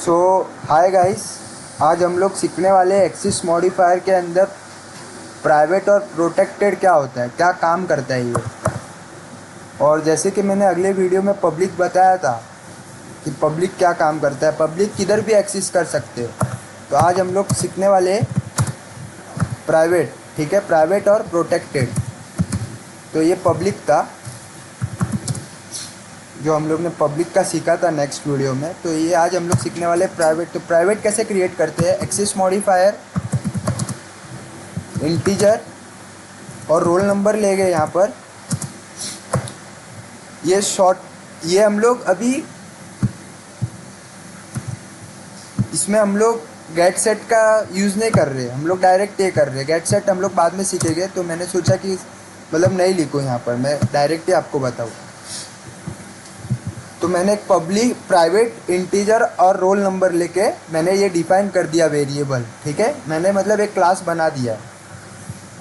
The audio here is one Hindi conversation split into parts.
सो हाय गाइस, आज हम लोग सीखने वाले एक्सिस मॉडिफायर के अंदर प्राइवेट और प्रोटेक्टेड क्या होता है, क्या काम करता है ये। और जैसे कि मैंने अगले वीडियो में पब्लिक बताया था कि पब्लिक क्या काम करता है, पब्लिक किधर भी एक्सेस कर सकते हो। तो आज हम लोग सीखने वाले प्राइवेट, ठीक है, प्राइवेट और प्रोटेक्टेड। तो ये पब्लिक था जो हम लोग ने पब्लिक का सीखा था नेक्स्ट वीडियो में। तो ये आज हम लोग सीखने वाले प्राइवेट। तो प्राइवेट कैसे क्रिएट करते हैं, एक्सेस मॉडिफायर इंटीजर और रोल नंबर ले गए यहाँ पर। ये हम लोग अभी इसमें हम लोग गेट सेट का यूज़ नहीं कर रहे, हम लोग डायरेक्ट ये कर रहे। गेट सेट हम लोग बाद में सीखेंगे, तो मैंने सोचा कि मतलब नहीं लिखूँ यहाँ पर, मैं डायरेक्ट ही आपको बताऊँ। तो मैंने एक पब्लिक प्राइवेट इंटीजर और रोल नंबर लेके मैंने ये डिफाइन कर दिया वेरिएबल, ठीक है। मैंने मतलब एक क्लास बना दिया।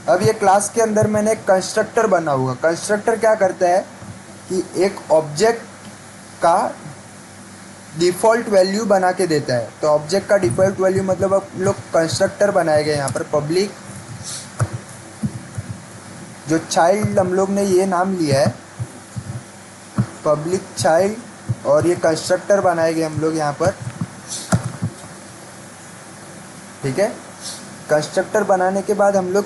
अब ये क्लास के अंदर मैंने एक कंस्ट्रक्टर बना हुआ। कंस्ट्रक्टर क्या करता है कि एक ऑब्जेक्ट का डिफ़ॉल्ट वैल्यू बना के देता है। तो ऑब्जेक्ट का डिफ़ॉल्ट वैल्यू मतलब अब लोग कंस्ट्रक्टर बनाए गए यहाँ पर। पब्लिक जो चाइल्ड हम लोग ने ये नाम लिया है पब्लिक चाइल्ड, और ये कंस्ट्रक्टर बनाए गए हम लोग यहाँ पर, ठीक है। कंस्ट्रक्टर बनाने के बाद हम लोग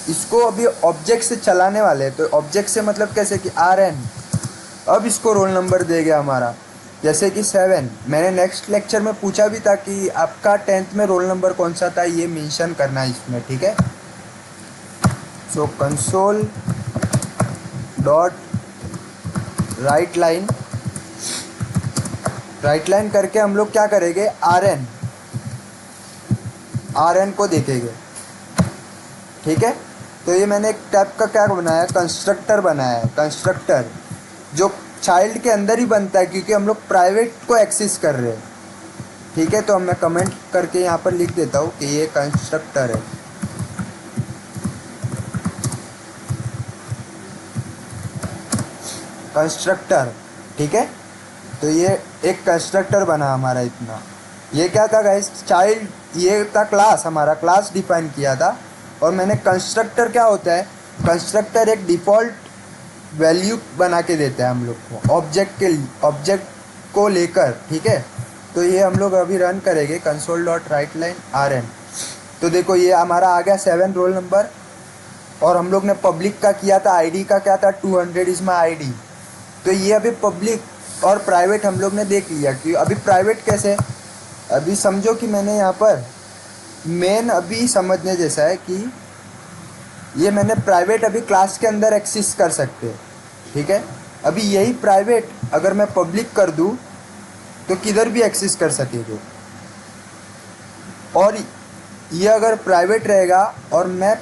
इसको अभी ऑब्जेक्ट से चलाने वाले हैं। तो ऑब्जेक्ट से मतलब कैसे कि RN, अब इसको रोल नंबर दे गया हमारा, जैसे कि 7। मैंने नेक्स्ट लेक्चर में पूछा भी था कि आपका 10th में रोल नंबर कौन सा था, ये मेंशन करना है इसमें, ठीक है। सो कंसोल डॉट राइट लाइन करके हम लोग क्या करेंगे, RN को देखेंगे, ठीक है। तो ये मैंने एक टाइप का क्या बनाया, कंस्ट्रक्टर बनाया है। कंस्ट्रक्टर जो चाइल्ड के अंदर ही बनता है, क्योंकि हम लोग प्राइवेट को एक्सेस कर रहे हैं, ठीक है। तो अब मैं कमेंट करके यहाँ पर लिख देता हूँ कि ये कंस्ट्रक्टर है। कंस्ट्रक्टर, ठीक है। तो ये एक कंस्ट्रक्टर बना हमारा इतना। ये क्या था गाइस, चाइल्ड, ये था क्लास, हमारा क्लास डिफाइन किया था। और मैंने कंस्ट्रक्टर क्या होता है, कंस्ट्रक्टर एक डिफ़ॉल्ट वैल्यू बना के देता है हम लोग को ऑब्जेक्ट को लेकर, ठीक है। तो ये हम लोग अभी रन करेंगे console dot write line RN। तो देखो ये हमारा आ गया 7 रोल नंबर। और हम लोग ने पब्लिक का किया था, ID का क्या था, 200 इज़ माई ID। तो ये अभी पब्लिक और प्राइवेट हम लोग ने देख लिया कि अभी प्राइवेट कैसे। अभी समझो कि मैंने यहाँ पर मेन अभी समझने जैसा है कि ये मैंने प्राइवेट अभी क्लास के अंदर एक्सेस कर सकते हैं, ठीक है। अभी यही प्राइवेट अगर मैं पब्लिक कर दूँ तो किधर भी एक्सेस कर सकेंगे। और ये अगर प्राइवेट रहेगा और मैं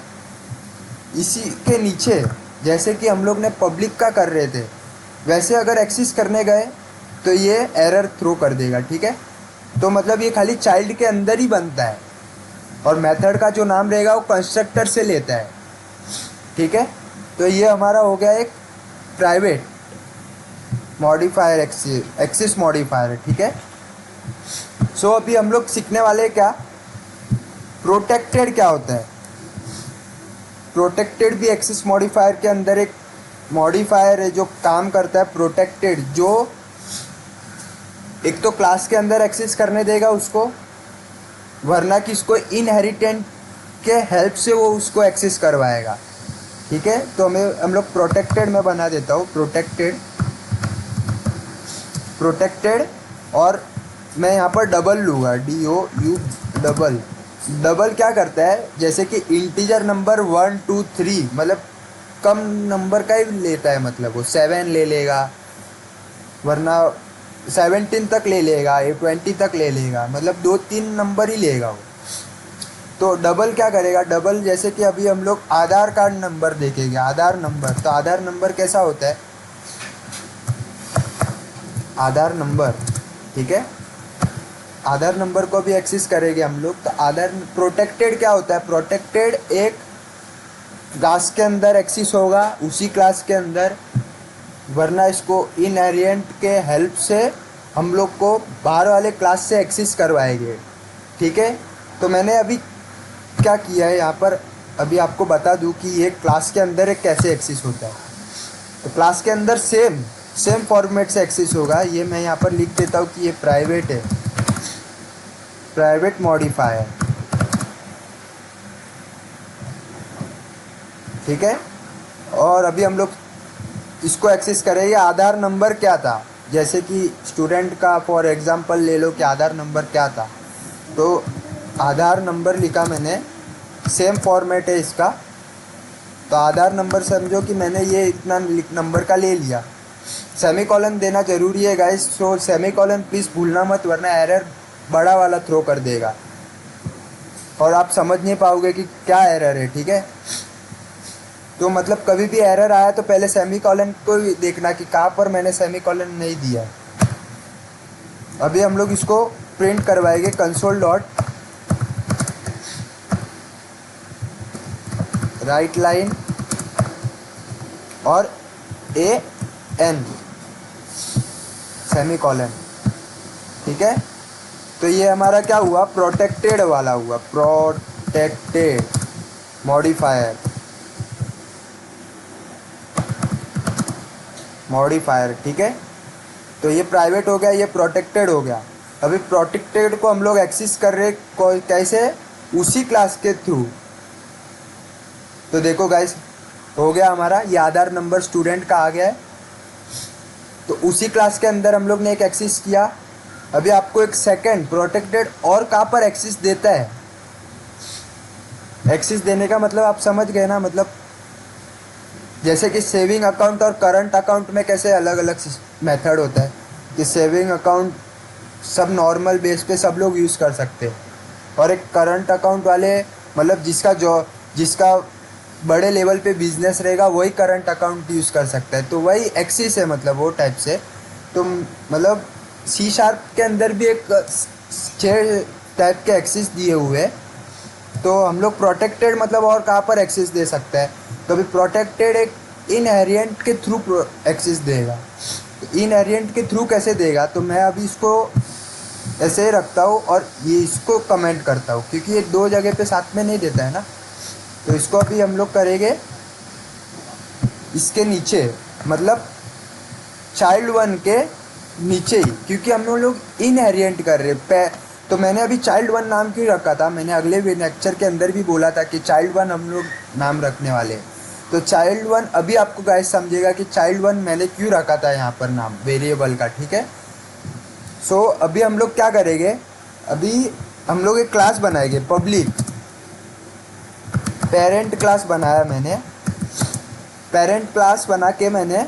इसी के नीचे, जैसे कि हम लोग ने पब्लिक का कर रहे थे, वैसे अगर एक्सेस करने गए तो ये एरर थ्रो कर देगा, ठीक है। तो मतलब ये खाली चाइल्ड के अंदर ही बनता है, और मेथड का जो नाम रहेगा वो कंस्ट्रक्टर से लेता है, ठीक है। तो ये हमारा हो गया एक प्राइवेट मॉडिफायर, एक्सेस मॉडिफायर, ठीक है। सो अभी हम लोग सीखने वाले क्या, प्रोटेक्टेड क्या होता है। प्रोटेक्टेड भी एक्सेस मॉडिफायर के अंदर एक मॉडिफायर है जो काम करता है। प्रोटेक्टेड जो एक तो क्लास के अंदर एक्सेस करने देगा उसको, वरना किसको, इनहेरिटेंट के हेल्प से वो उसको एक्सेस करवाएगा, ठीक है। तो हम लोग प्रोटेक्टेड में बना देता हूँ, प्रोटेक्टेड। और मैं यहाँ पर डबल लूँगा, DOU डबल क्या करता है, जैसे कि इंटीजर नंबर 1 2 3 मतलब कम नंबर का ही लेता है, मतलब वो 7 ले लेगा, वरना 17 तक ले लेगा, 20 तक ले लेगा, मतलब 2-3 नंबर ही लेगा वो। तो डबल क्या करेगा, डबल जैसे कि अभी हम लोग आधार कार्ड नंबर देखेंगे, आधार नंबर। तो आधार नंबर कैसा होता है, आधार नंबर, ठीक है। आधार नंबर को भी एक्सेस करेंगे हम लोग। तो आधार प्रोटेक्टेड क्या होता है, प्रोटेक्टेड एक क्लास के अंदर एक्सेस होगा, उसी क्लास के अंदर, वरना इसको इनहेरिटेंट के हेल्प से हम लोग को बाहर वाले क्लास से एक्सेस करवाएंगे, ठीक है। तो मैंने अभी क्या किया है यहाँ पर, अभी आपको बता दूँ कि ये क्लास के अंदर एक कैसे एक्सेस होता है। तो क्लास के अंदर सेम फॉर्मेट से एक्सेस होगा। ये मैं यहाँ पर लिख देता हूँ कि ये प्राइवेट है, प्राइवेट मॉडिफायर, ठीक है। और अभी हम लोग इसको एक्सेस करेंगे। आधार नंबर क्या था, जैसे कि स्टूडेंट का फॉर एग्जांपल ले लो कि आधार नंबर क्या था, तो आधार नंबर लिखा मैंने, सेम फॉर्मेट है इसका। तो आधार नंबर समझो कि मैंने ये इतना नंबर का ले लिया। सेमीकोलन देना ज़रूरी है गाइस, सो सेमीकोलन प्लीज़ भूलना मत, वरना एरर बड़ा वाला थ्रो कर देगा और आप समझ नहीं पाओगे कि क्या एरर है, ठीक है। तो मतलब कभी भी एरर आया तो पहले सेमीकोलन को देखना कि कहाँ पर मैंने सेमीकोलन नहीं दिया। अभी हम लोग इसको प्रिंट करवाएंगे कंसोल डॉट राइट लाइन और AN सेमीकोलन, ठीक है। तो ये हमारा क्या हुआ, प्रोटेक्टेड वाला हुआ, प्रोटेक्टेड मॉडिफायर, ठीक है। तो ये प्राइवेट हो गया, ये प्रोटेक्टेड हो गया। अभी प्रोटेक्टेड को हम लोग एक्सेस कर रहे कैसे, उसी क्लास के थ्रू। तो देखो गाइस, हो गया हमारा, ये आधार नंबर स्टूडेंट का आ गया है। तो उसी क्लास के अंदर हम लोग ने एक एक्सेस किया। अभी आपको एक सेकंड, प्रोटेक्टेड और कहाँ पर एक्सेस देता है, एक्सेस देने का मतलब आप समझ गए ना। मतलब जैसे कि सेविंग अकाउंट और करंट अकाउंट में कैसे अलग अलग मेथड होता है कि सेविंग अकाउंट सब नॉर्मल बेस पे सब लोग यूज़ कर सकते हैं, और एक करंट अकाउंट वाले मतलब जिसका बड़े लेवल पे बिजनेस रहेगा वही करंट अकाउंट यूज़ कर सकता है। तो वही एक्सिस है, मतलब वो टाइप से। तो मतलब C# के अंदर भी एक 6 टाइप के एक्सिस दिए हुए हैं। तो हम लोग प्रोटेक्टेड मतलब और कहाँ पर एक्सेस दे सकते हैं, तो अभी प्रोटेक्टेड एक इनहेरिएंट के थ्रू एक्सेस देगा। इनहेरिएंट के थ्रू कैसे देगा, तो मैं अभी इसको ऐसे ही रखता हूँ और ये इसको कमेंट करता हूँ, क्योंकि ये 2 जगह पे साथ में नहीं देता है ना। तो इसको अभी हम लोग करेंगे इसके नीचे, मतलब चाइल्ड 1 के नीचे ही, क्योंकि हम लोग इनहेरिएंट कर रहे। तो मैंने अभी चाइल्ड 1 नाम क्यों रखा था, मैंने अगले लेक्चर के अंदर भी बोला था कि चाइल्ड 1 हम लोग नाम रखने वाले हैं। तो चाइल्ड 1 अभी आपको गाइस समझेगा कि चाइल्ड 1 मैंने क्यों रखा था यहाँ पर नाम वेरिएबल का, ठीक है। सो अभी हम लोग क्या करेंगे, अभी हम लोग एक क्लास बनाएंगे पब्लिक, पेरेंट क्लास बनाया मैंने। पेरेंट क्लास बना के मैंने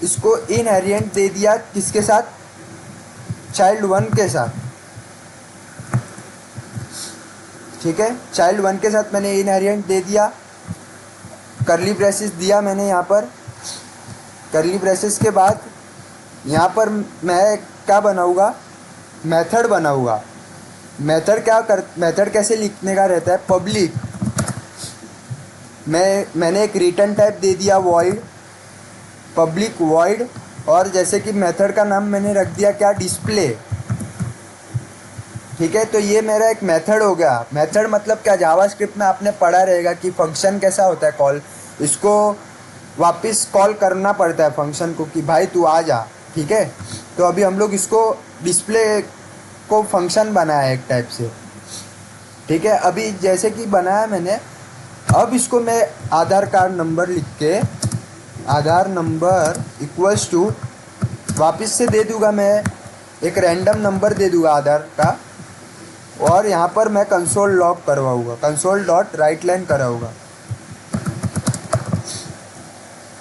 इसको इनहेरिएंट दे दिया किसके साथ, चाइल्ड 1 के साथ, ठीक है। चाइल्ड 1 के साथ मैंने इनहेरिएंट दे दिया, करली ब्रेसेस दिया मैंने यहाँ पर। करली ब्रेसेस के बाद यहाँ पर मैं क्या बनाऊँगा, मेथड बनाऊँगा। मेथड कैसे लिखने का रहता है, पब्लिक, मैंने एक रिटर्न टाइप दे दिया वॉइड, पब्लिक वॉइड, और जैसे कि मेथड का नाम मैंने रख दिया क्या, डिस्प्ले, ठीक है। तो ये मेरा एक मेथड हो गया। मेथड मतलब क्या, जावास्क्रिप्ट में आपने पढ़ा रहेगा कि फंक्शन कैसा होता है, कॉल, इसको वापस कॉल करना पड़ता है फंक्शन को कि भाई तू आ जा, ठीक है। तो अभी हम लोग इसको डिस्प्ले को फंक्शन बनाया एक टाइप से, ठीक है। अभी जैसे कि बनाया मैंने, अब इसको मैं आधार कार्ड नंबर लिख के, आधार नंबर इक्वल्स टू, वापस से दे दूंगा मैं एक रैंडम नंबर दे दूंगा आधार का, और यहाँ पर मैं कंसोल लॉग करवाऊँगा, कंसोल डॉट राइट लाइन कराऊँगा,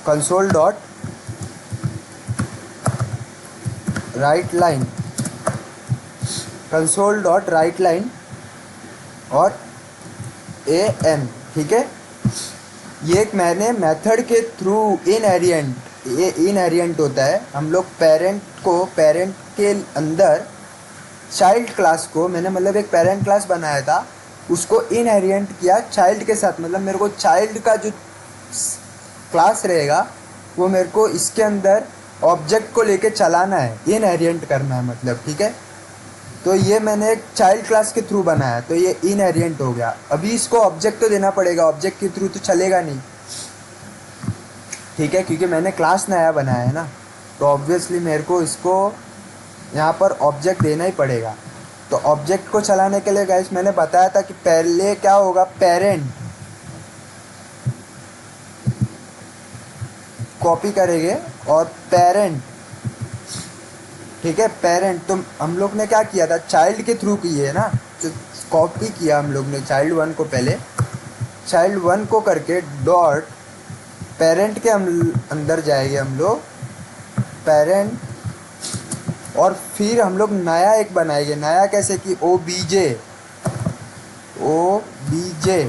console dot write line, console dot write line और AN, ठीक है। ये एक मैंने मेथड के थ्रू इनहेरिएंट, ये इनहेरिएंट होता है। हम लोग पेरेंट के अंदर चाइल्ड क्लास को मैंने मतलब एक पेरेंट क्लास बनाया था, उसको इनहेरिएंट किया चाइल्ड के साथ। मतलब मेरे को चाइल्ड का जो क्लास रहेगा वो मेरे को इसके अंदर ऑब्जेक्ट को लेके चलाना है, इनहेरिएंट करना है मतलब, ठीक है। तो ये मैंने एक चाइल्ड क्लास के थ्रू बनाया, तो ये इनहेरिएंट हो गया। अभी इसको ऑब्जेक्ट तो देना पड़ेगा, ऑब्जेक्ट के थ्रू तो चलेगा नहीं, ठीक है, क्योंकि मैंने क्लास नया बनाया है ना, तो ऑब्वियसली मेरे को इसको यहाँ पर ऑब्जेक्ट देना ही पड़ेगा। तो ऑब्जेक्ट को चलाने के लिए गाइस मैंने बताया था कि पहले क्या होगा, पेरेंट कॉपी करेंगे और पेरेंट, ठीक है, पेरेंट। तो हम लोग ने क्या किया था, चाइल्ड के थ्रू किए ना, तो कॉपी किया हम लोग ने चाइल्ड वन को, पहले चाइल्ड वन को करके डॉट पेरेंट के हम अंदर जाएंगे हम लोग, पेरेंट, और फिर हम लोग नया एक बनाएंगे। नया कैसे कि O B J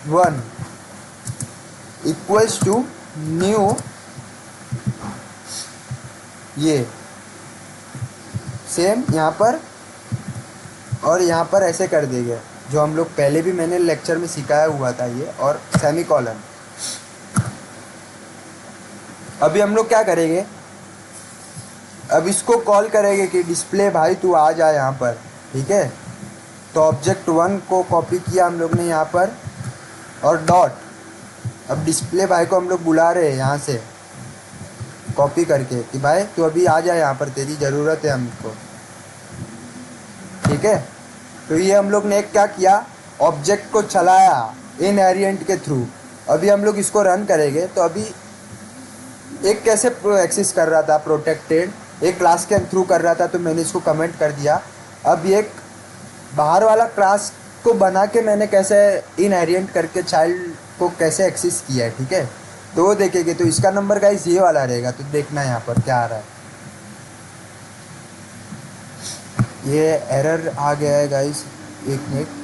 one equals to new, ये सेम यहाँ पर और यहाँ पर ऐसे कर देंगे, जो हम लोग पहले भी मैंने लेक्चर में सिखाया हुआ था ये, और सेमीकोलन। अभी हम लोग क्या करेंगे, अब इसको कॉल करेंगे कि डिस्प्ले भाई तू आ जा यहाँ पर, ठीक है। तो ऑब्जेक्ट वन को कॉपी किया हम लोग ने यहाँ पर और डॉट, अब डिस्प्ले भाई को हम लोग बुला रहे हैं यहाँ से कॉपी करके कि भाई तू अभी आ जा यहाँ पर, तेरी ज़रूरत है हमको, ठीक है। तो ये हम लोग ने क्या किया, ऑब्जेक्ट को चलाया इनहेरिएंट के थ्रू। अभी हम लोग इसको रन करेंगे, तो अभी एक कैसे एक्सेस कर रहा था, प्रोटेक्टेड, एक क्लास के थ्रू कर रहा था, तो मैंने इसको कमेंट कर दिया। अब एक बाहर वाला क्लास को बना के मैंने कैसे इनहेरिएंट करके चाइल्ड को कैसे एक्सेस किया है, ठीक है। तो वो देखेंगे, तो इसका नंबर गाइस ये वाला रहेगा। तो देखना यहाँ पर क्या आ रहा है, ये एरर आ गया है गाइस, एक मिनट।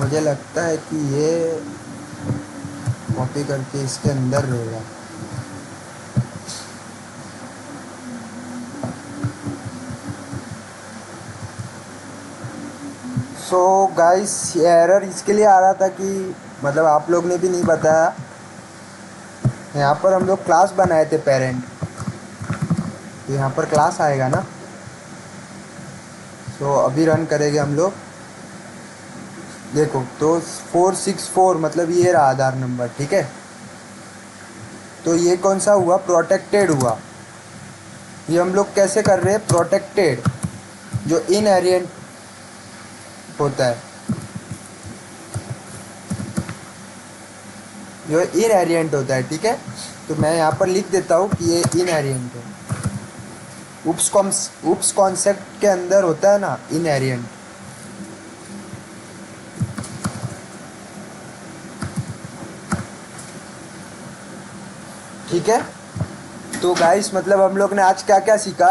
मुझे लगता है कि ये कॉपी करके इसके अंदर रहेगा। सो गाइस ये एरर इसके लिए आ रहा था कि मतलब आप लोग ने भी नहीं बताया, यहाँ पर हम लोग क्लास बनाए थे पेरेंट, तो यहाँ पर क्लास आएगा ना। सो अभी रन करेंगे हम लोग, देखो तो 464 मतलब ये रहा आधार नंबर, ठीक है। तो ये कौन सा हुआ, प्रोटेक्टेड हुआ। ये हम लोग कैसे कर रहे हैं, प्रोटेक्टेड जो इनहेरिएंट होता है, जो इनहेरिएंट होता है, ठीक है। तो मैं यहाँ पर लिख देता हूँ कि ये इनहेरिएंट है। उप्स कॉन्सेप्ट के अंदर होता है ना इनहेरिएंट, ठीक है। तो गाइस मतलब हम लोग ने आज क्या क्या सीखा,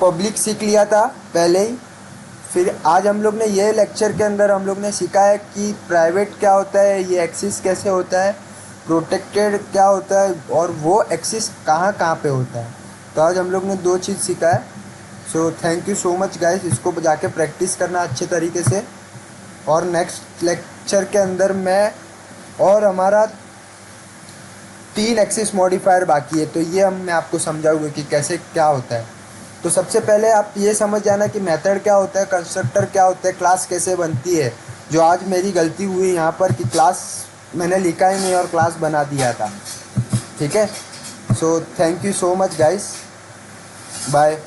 पब्लिक सीख लिया था पहले ही, फिर आज हम लोग ने ये लेक्चर के अंदर हम लोग ने सीखा है कि प्राइवेट क्या होता है, ये एक्सेस कैसे होता है, प्रोटेक्टेड क्या होता है, और वो एक्सेस कहाँ कहाँ पे होता है। तो आज हम लोग ने 2 चीज़ सीखा है। So thank you so much guys, इसको जाके प्रैक्टिस करना अच्छे तरीके से। और नेक्स्ट लेक्चर के अंदर मैं, और हमारा 3 एक्सेस मॉडिफायर बाकी है, तो ये मैं आपको समझाऊंगा कि कैसे क्या होता है। तो सबसे पहले आप ये समझ जाना कि मेथड क्या होता है, कंस्ट्रक्टर क्या होता है, क्लास कैसे बनती है। जो आज मेरी गलती हुई यहाँ पर कि क्लास मैंने लिखा ही नहीं और क्लास बना दिया था, ठीक है। So thank you so much guys, bye.